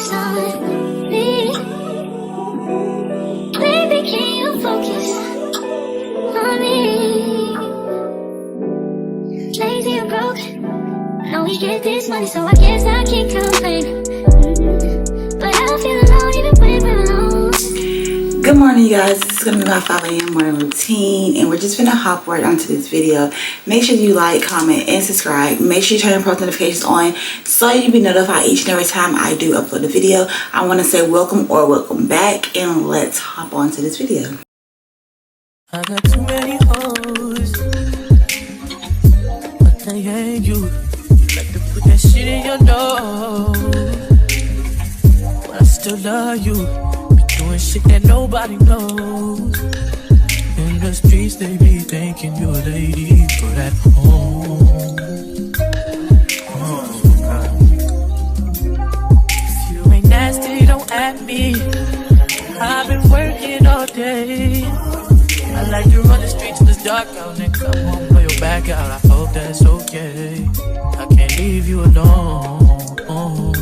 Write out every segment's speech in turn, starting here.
focus on me. Baby, can you focus on me? Lazy or broke, I know we get this money, so I guess I can't complain. But I don't feel alone even when we're alone. Good morning, you guys. This is gonna be my 5 a.m. morning routine, and we're just gonna hop right onto this video. Make sure you like, comment, and subscribe. Make sure you turn your post notifications on so you'll be notified each and every time I do upload a video. I want to say welcome or welcome back, and let's hop onto this video. I got too many hoes, but they ain't you. You like to put that shit in your nose, but I still love you. Doing shit that nobody knows. In the streets they be thinking you're a lady, but at home, if you ain't nasty, don't at me. I've been working all day. I like to run the streets till it's dark out and come home, blow your back out. I hope that's okay. I can't leave you alone. No.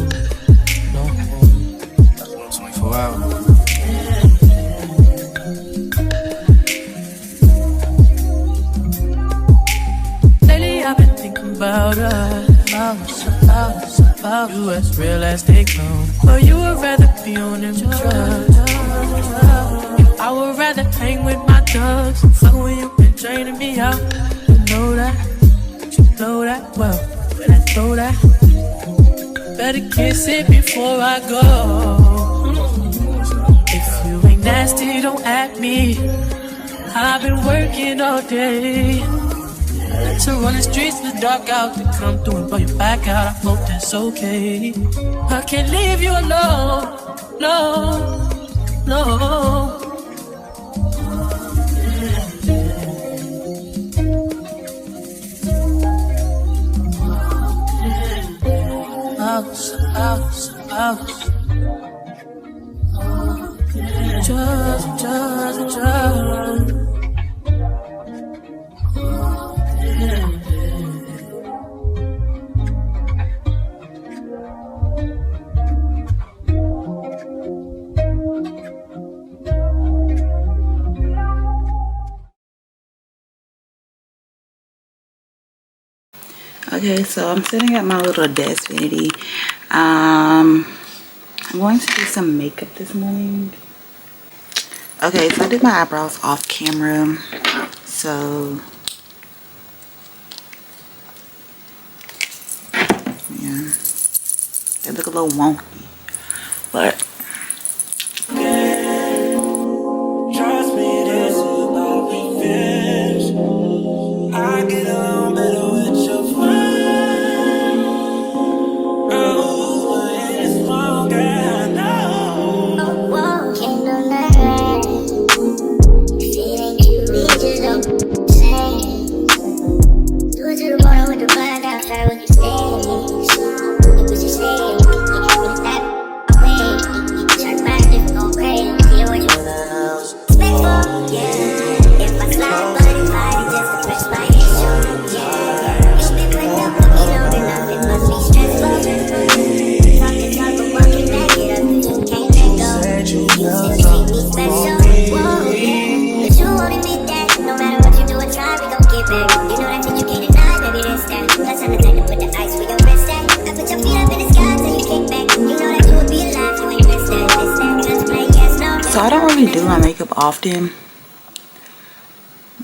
24 hours. I've been thinking about us, about you as real as they come. But you would rather be on them drugs. I would rather hang with my thugs. Fuck when you been draining me out. You know that, you know that well. When I throw that, better kiss it before I go. If you ain't nasty, don't at me. I've been working all day to run the streets in the dark out, to come through and blow your back out. I hope that's okay. I can't leave you alone, no. Just. Okay, so I'm sitting at my little desk vanity. I'm going to do some makeup this morning. Okay, so I did my eyebrows off camera. So yeah, they look a little wonky, but Trust me, this is about revenge. I get on better with your friend. Oh, it's wrong, girl, I know. Oh, whoa, can't do nothing. If it ain't you, we just don't say. Do it to the bottom with the blind outside with the stage. It was just saying, it's that way. Try to find if we gon' crazy. See what you expect for, yeah. If I slide, but if I just to press my issue, yeah. You been putting up with me long enough, it must be stressful. Talk the talk, but walking back it up, you can't let go. You still treat me special, whoa, yeah. But you won't admit that, no matter what you do or try, we gon' get back. You know that you can't deny, baby, that's that. That's on the time to put the ice where your wrist at. I put your feet up in the sky till you kick back. You know that you would be alive, you ain't missed that. Let's play yes, no. so I don't really do my makeup often,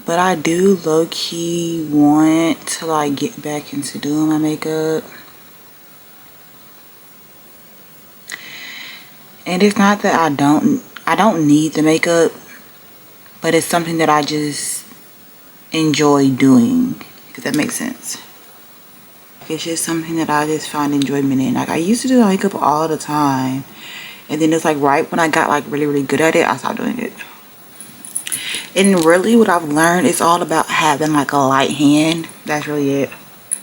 but I do low-key want to like get back into doing my makeup. And it's not that I don't need the makeup, but it's something that I just enjoy doing, if that makes sense. It's just something that I just find enjoyment in. Like, I used to do my makeup all the time, and then it's like right when I got like really good at it, I stopped doing it. And really what I've learned is all about having like a light hand. That's really it.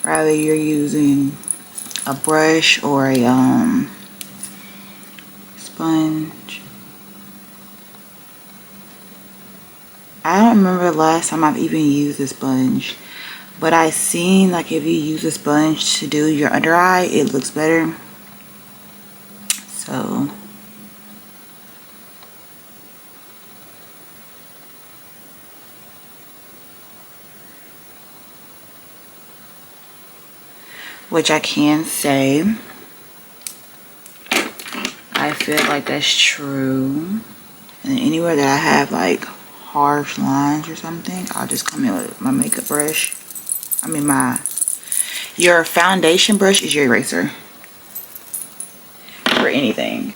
Rather you're using a brush or a sponge. I don't remember the last time I've even used a sponge, but I seen like if you use a sponge to do your under eye, it looks better. So which I can say, I feel like that's true. And anywhere that I have like harsh lines or something, I'll just come in with my makeup brush. I mean your foundation brush is your eraser for anything.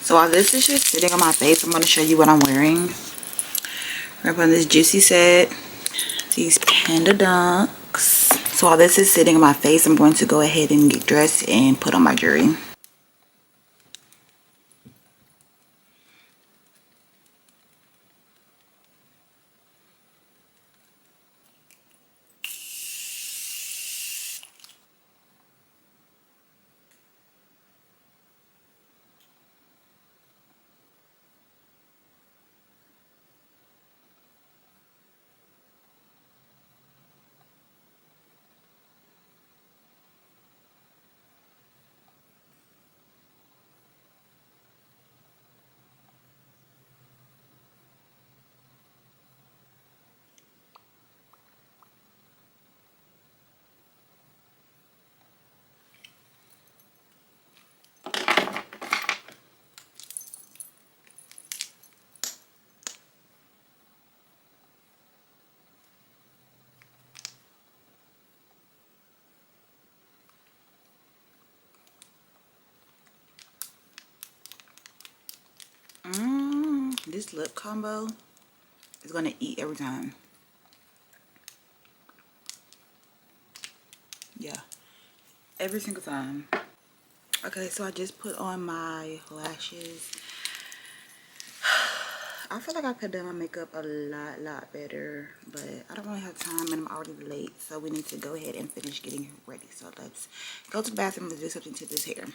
So while this is just sitting on my face, I'm going to show you what I'm wearing. We're on this Juicy set, these Panda Dunks. So while this is sitting on my face, I'm going to go ahead and get dressed and put on my jewelry. This lip combo is gonna eat every time. Yeah, every single time. Okay, so I just put on my lashes. I feel like I could have done my makeup a lot better, but I don't really have time and I'm already late, so we need to go ahead and finish getting ready. So let's go to the bathroom and do something to this hair.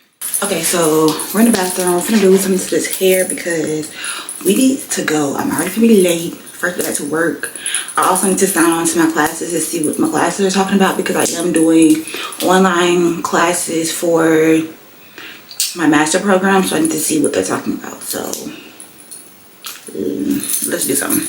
Okay, so we're in the bathroom. We're gonna do something to this hair because we need to go. I'm already gonna be late. First day to work. I also need to sign on to my classes and see what my classes are talking about because I am doing online classes for my master program, so I need to see what they're talking about. So let's do something.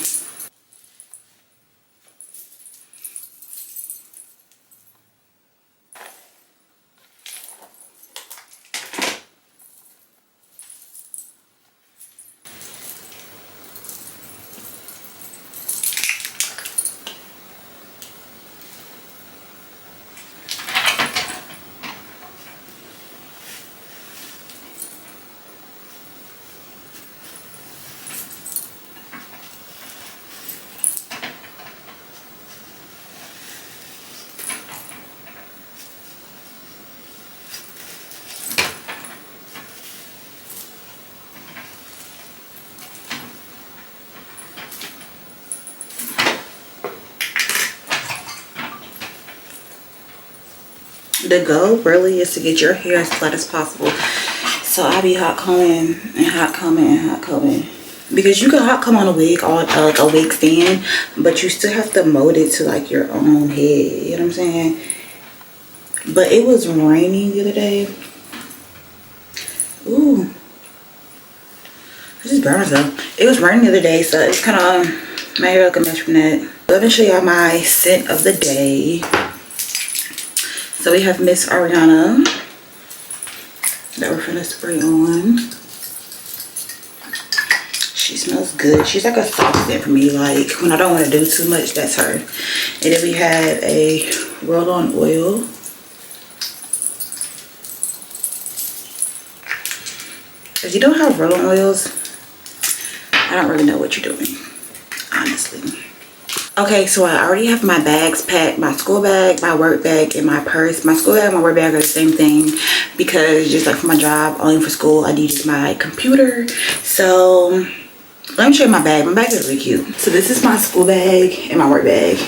The goal really is to get your hair as flat as possible. So I be hot combing and hot combing and hot combing. Because you can hot comb on a wig, or like a wig stand, but you still have to mold it to like your own head. You know what I'm saying? But it was raining the other day. Ooh. This is burns though. It was raining the other day, so it's kind of, my hair look a mess from that. Let me show y'all my scent of the day. So we have Miss Ariana that we're gonna spray on. She smells good. She's like a soft scent for me. Like when I don't want to do too much, that's her. And then we have a roll-on oil. If you don't have roll-on oils, I don't really know what you're doing, honestly. Okay, so I already have my bags packed, my school bag, my work bag, and my purse. My school bag and my work bag are the same thing because just like for my job, only for school, I need my computer. So let me show you my bag. My bag is really cute. So this is my school bag and my work bag.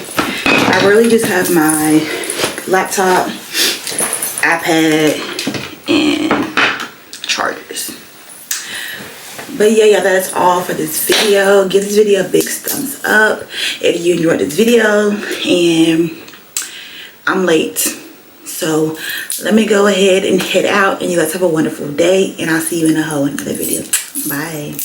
I really just have my laptop, iPad, and chargers. But yeah, that's all for this video. Give this video a big thumbs up if you enjoyed this video. And I'm late, so let me go ahead and head out, and you guys have a wonderful day, and I'll see you in another video. Bye.